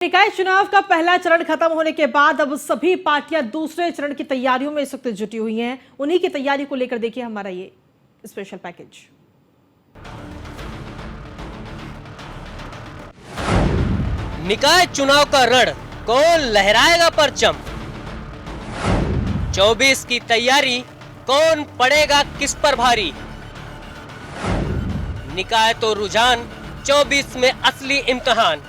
निकाय चुनाव का पहला चरण खत्म होने के बाद अब सभी पार्टियां दूसरे चरण की तैयारियों में इस वक्त जुटी हुई हैं। उन्हीं की तैयारी को लेकर देखिए हमारा ये स्पेशल पैकेज। निकाय चुनाव का रण, कौन लहराएगा परचम? 24 की तैयारी, कौन पड़ेगा किस पर भारी? निकाय तो रुझान, 24 में असली इम्तिहान।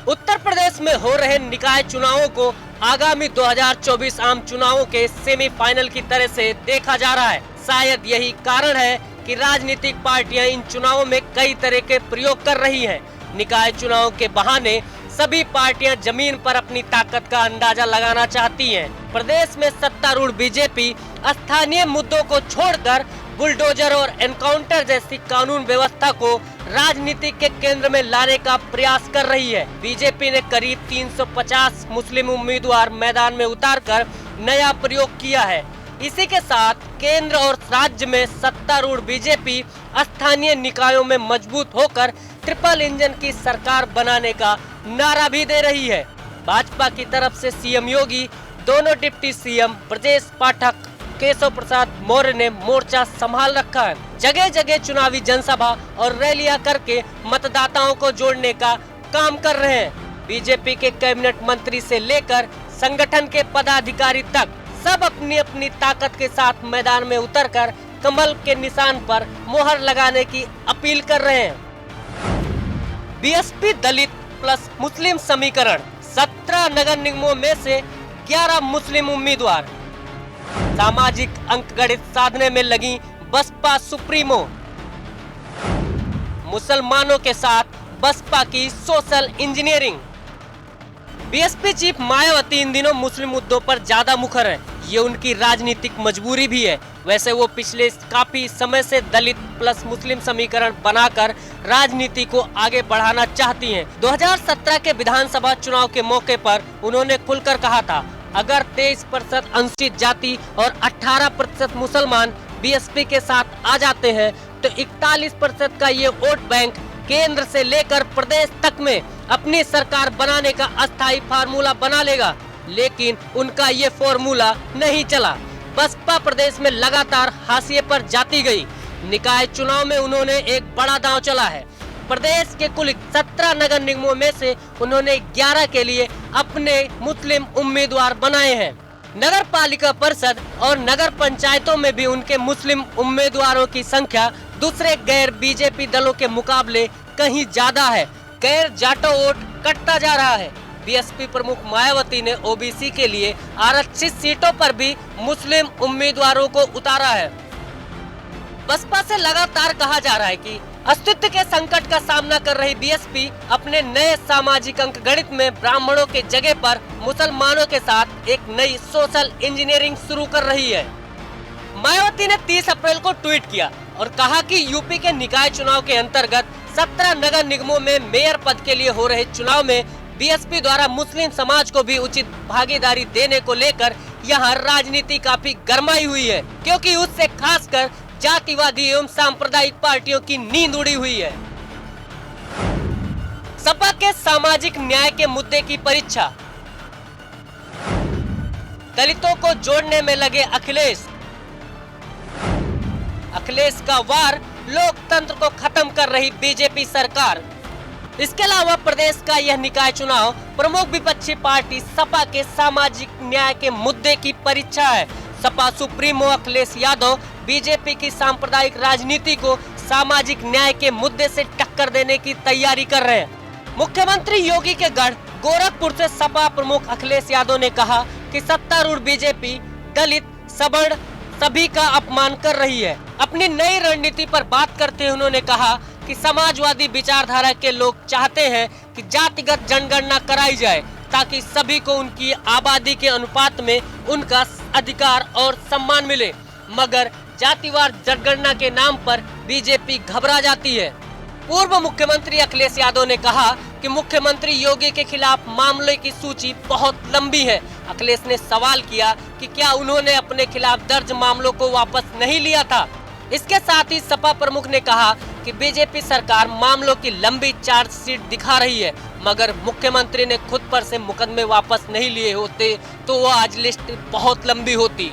उत्तर प्रदेश में हो रहे निकाय चुनावों को आगामी 2024 आम चुनावों के सेमीफाइनल की तरह से देखा जा रहा है। शायद यही कारण है कि राजनीतिक पार्टियां इन चुनावों में कई तरह के प्रयोग कर रही हैं। निकाय चुनाव के बहाने सभी पार्टियां जमीन पर अपनी ताकत का अंदाजा लगाना चाहती हैं। प्रदेश में सत्तारूढ़ बीजेपी स्थानीय मुद्दों को छोड़कर बुलडोजर और एनकाउंटर जैसी कानून व्यवस्था को राजनीति के केंद्र में लाने का प्रयास कर रही है। बीजेपी ने करीब 350 मुस्लिम उम्मीदवार मैदान में उतारकर नया प्रयोग किया है। इसी के साथ केंद्र और राज्य में सत्तारूढ़ बीजेपी स्थानीय निकायों में मजबूत होकर ट्रिपल इंजन की सरकार बनाने का नारा भी दे रही है। भाजपा की तरफ से सीएम योगी, दोनों डिप्टी सीएम ब्रजेश पाठक, केशव प्रसाद मौर्य ने मोर्चा संभाल रखा है। जगह जगह चुनावी जनसभा और रैलियां करके मतदाताओं को जोड़ने का काम कर रहे हैं। बीजेपी के कैबिनेट मंत्री से लेकर संगठन के पदाधिकारी तक सब अपनी अपनी ताकत के साथ मैदान में उतरकर कमल के निशान पर मोहर लगाने की अपील कर रहे हैं। बीएसपी दलित प्लस मुस्लिम समीकरण, 17 नगर निगमों में से 11 मुस्लिम उम्मीदवार। सामाजिक अंकगणित साधने में लगी बसपा सुप्रीमो। मुसलमानों के साथ बसपा की social engineering. BSP chief Mayawati इन दिनों मुस्लिम मुद्दों पर ज्यादा मुखर है। ये उनकी राजनीतिक मजबूरी भी है। वैसे वो पिछले काफी समय से दलित प्लस मुस्लिम समीकरण बनाकर राजनीति को आगे बढ़ाना चाहती हैं। 2017 के विधानसभा चुनाव के मौके पर उन्होंने खुलकर कहा था, अगर 23% अनुसूचित जाति और 18% मुसलमान बीएसपी के साथ आ जाते हैं तो 41% का ये वोट बैंक केंद्र से लेकर प्रदेश तक में अपनी सरकार बनाने का अस्थायी फार्मूला बना लेगा। लेकिन उनका ये फार्मूला नहीं चला। बसपा प्रदेश में लगातार हाशिए पर जाती गई। निकाय चुनाव में उन्होंने एक बड़ा दांव चला है। प्रदेश के कुल 17 नगर निगमों में से उन्होंने 11 के लिए अपने मुस्लिम उम्मीदवार बनाए हैं। नगर पालिका परिषद और नगर पंचायतों में भी उनके मुस्लिम उम्मीदवारों की संख्या दूसरे गैर बीजेपी दलों के मुकाबले कहीं ज्यादा है। गैर जाटो वोट कटता जा रहा है। बीएसपी प्रमुख मायावती ने ओबीसी के लिए आरक्षित सीटों पर भी मुस्लिम उम्मीदवारों को उतारा है। बसपा से लगातार कहा जा रहा है कि अस्तित्व के संकट का सामना कर रही बीएसपी अपने नए सामाजिक अंकगणित में ब्राह्मणों के जगह पर मुसलमानों के साथ एक नई सोशल इंजीनियरिंग शुरू कर रही है। मायावती ने 30 अप्रैल को ट्वीट किया और कहा कि यूपी के निकाय चुनाव के अंतर्गत 17 नगर निगमों में मेयर पद के लिए हो रहे चुनाव में बीएसपी द्वारा मुस्लिम समाज को भी उचित भागीदारी देने को लेकर यहाँ राजनीति काफी गरमाई हुई है, क्योंकि उससे खासकर जातिवादी एवं सांप्रदायिक पार्टियों की नींद उड़ी हुई है। सपा के सामाजिक न्याय के मुद्दे की परीक्षा। दलितों को जोड़ने में लगे अखिलेश। अखिलेश का वार, लोकतंत्र को खत्म कर रही बीजेपी सरकार। इसके अलावा प्रदेश का यह निकाय चुनाव प्रमुख विपक्षी पार्टी सपा के सामाजिक न्याय के मुद्दे की परीक्षा है। सपा सुप्रीमो अखिलेश यादव बीजेपी की सांप्रदायिक राजनीति को सामाजिक न्याय के मुद्दे से टक्कर देने की तैयारी कर रहे हैं। मुख्यमंत्री योगी के गढ़ गोरखपुर से सपा प्रमुख अखिलेश यादव ने कहा कि सत्तारूढ़ बीजेपी दलित, सवर्ण सभी का अपमान कर रही है। अपनी नई रणनीति पर बात करते हुए उन्होंने कहा कि समाजवादी विचारधारा के लोग चाहते हैं कि जातिगत जनगणना कराई जाए ताकि सभी को उनकी आबादी के अनुपात में उनका अधिकार और सम्मान मिले, मगर जातिवार जनगणना के नाम पर बीजेपी घबरा जाती है। पूर्व मुख्यमंत्री अखिलेश यादव ने कहा कि मुख्यमंत्री योगी के खिलाफ मामले की सूची बहुत लंबी है। अखिलेश ने सवाल किया कि क्या उन्होंने अपने खिलाफ दर्ज मामलों को वापस नहीं लिया था। इसके साथ ही सपा प्रमुख ने कहा कि बीजेपी सरकार मामलों की लंबी चार्जशीट दिखा रही है, मगर मुख्यमंत्री ने खुद पर से मुकदमे वापस नहीं लिए होते तो वो आज लिस्ट बहुत लंबी होती।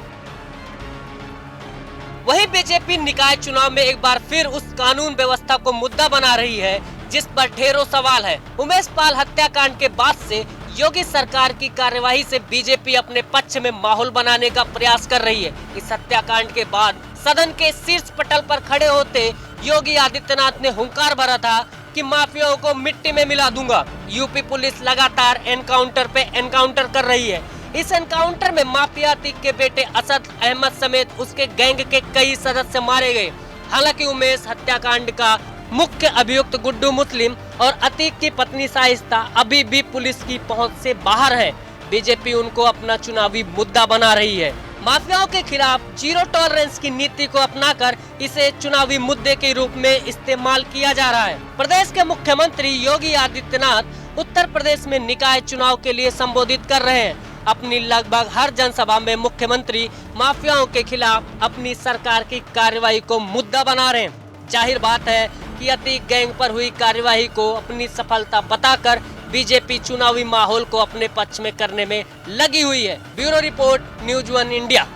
वहीं बीजेपी निकाय चुनाव में एक बार फिर उस कानून व्यवस्था को मुद्दा बना रही है जिस पर ढेरों सवाल है। उमेश पाल हत्याकांड के बाद से योगी सरकार की कार्यवाही से बीजेपी अपने पक्ष में माहौल बनाने का प्रयास कर रही है। इस हत्याकांड के बाद सदन के शीर्ष पटल पर खड़े होते योगी आदित्यनाथ ने हुंकार भरा था कि माफियाओं को मिट्टी में मिला दूंगा। यूपी पुलिस लगातार एनकाउंटर पे एनकाउंटर कर रही है। इस एनकाउंटर में माफिया अतीक के बेटे असद अहमद समेत उसके गैंग के कई सदस्य मारे गए। हालांकि उमेश हत्याकांड का मुख्य अभियुक्त गुड्डू मुस्लिम और अतीक की पत्नी शाइस्ता अभी भी पुलिस की पहुंच से बाहर है। बीजेपी उनको अपना चुनावी मुद्दा बना रही है। माफियाओं के खिलाफ जीरो टॉलरेंस की नीति को अपनाकर इसे चुनावी मुद्दे के रूप में इस्तेमाल किया जा रहा है। प्रदेश के मुख्यमंत्री योगी आदित्यनाथ उत्तर प्रदेश में निकाय चुनाव के लिए संबोधित कर रहे हैं। अपनी लगभग हर जनसभा में मुख्यमंत्री माफियाओं के खिलाफ अपनी सरकार की कार्रवाई को मुद्दा बना रहे हैं। जाहिर बात है कि अतीक गैंग पर हुई कार्यवाही को अपनी सफलता बताकर बीजेपी चुनावी माहौल को अपने पक्ष में करने में लगी हुई है। Bureau report, news 1 India.